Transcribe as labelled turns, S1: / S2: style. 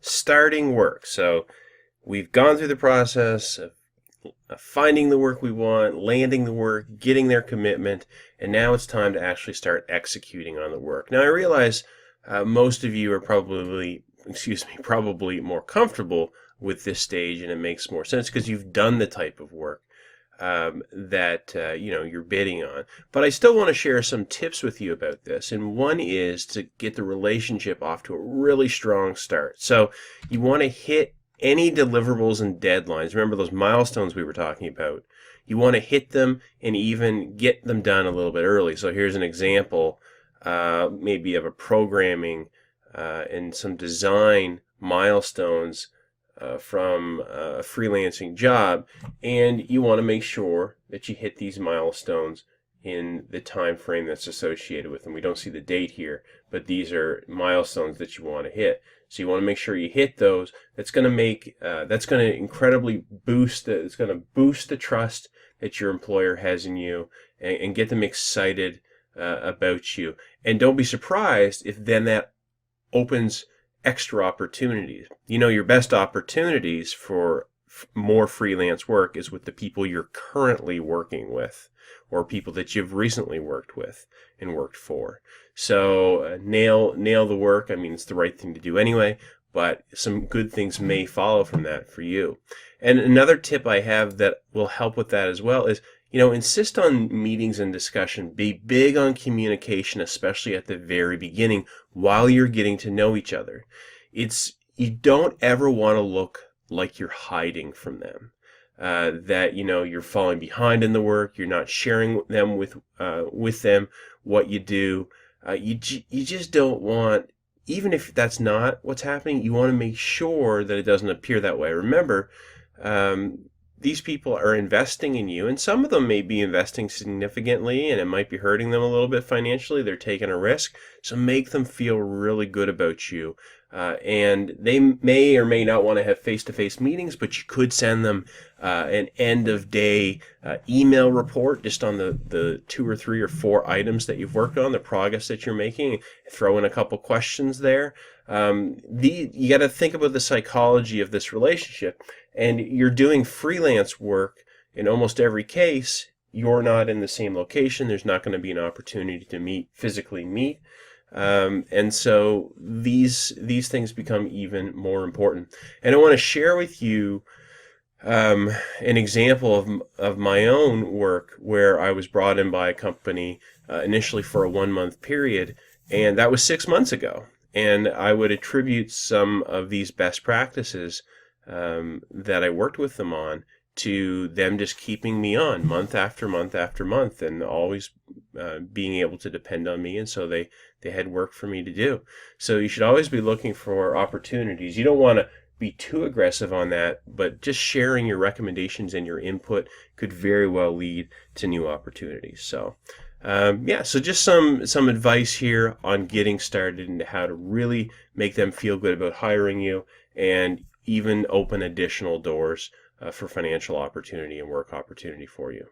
S1: starting work. So we've gone through the process of finding the work we want, landing the work, getting their commitment, and now it's time to actually start executing on the work. Now I realize most of you are probably more comfortable with this stage, and it makes more sense because you've done the type of work that you're bidding on. But I still want to share some tips with you about this, and one is to get the relationship off to a really strong start. So you want to hit any deliverables and deadlines. Remember those milestones we were talking about. You want to hit them and even get them done a little bit early. So here's an example, maybe of a programming and some design milestones from a freelancing job, and you want to make sure that you hit these milestones in the time frame that's associated with them. We don't see the date here, but these are milestones that you want to hit. So you want to make sure you hit those. That's going to incredibly boost the trust that your employer has in you, and get them excited about you. And don't be surprised if then that opens extra opportunities. Your best opportunities for more freelance work is with the people you're currently working with, or people that you've recently worked with and worked for. So nail the work. I mean, it's the right thing to do anyway, but some good things may follow from that for you. And another tip I have that will help with that as well is, insist on meetings and discussion. Be big on communication, especially at the very beginning while you're getting to know each other. You don't ever want to look like you're hiding from them. That you're falling behind in the work, you're not sharing them with them what you do. You just don't want, even if that's not what's happening, you want to make sure that it doesn't appear that way. Remember, these people are investing in you, and some of them may be investing significantly, and it might be hurting them a little bit financially. They're taking a risk, so make them feel really good about you. And they may or may not want to have face-to-face meetings, but you could send them an end-of-day email report just on the 2 or 3 or 4 items that you've worked on, the progress that you're making. Throw in a couple questions there. You got to think about the psychology of this relationship, and you're doing freelance work in almost every case. You're not in the same location. There's not going to be an opportunity to physically meet. And so these things become even more important. And I want to share with you an example of my own work where I was brought in by a company initially for a 1-month period, and that was 6 months ago. And I would attribute some of these best practices that I worked with them on to them just keeping me on month after month after month, and always being able to depend on me, and so they had work for me to do. So you should always be looking for opportunities. You don't want to be too aggressive on that, but just sharing your recommendations and your input could very well lead to new opportunities. So so just some advice here on getting started and how to really make them feel good about hiring you, and even open additional doors for financial opportunity and work opportunity for you.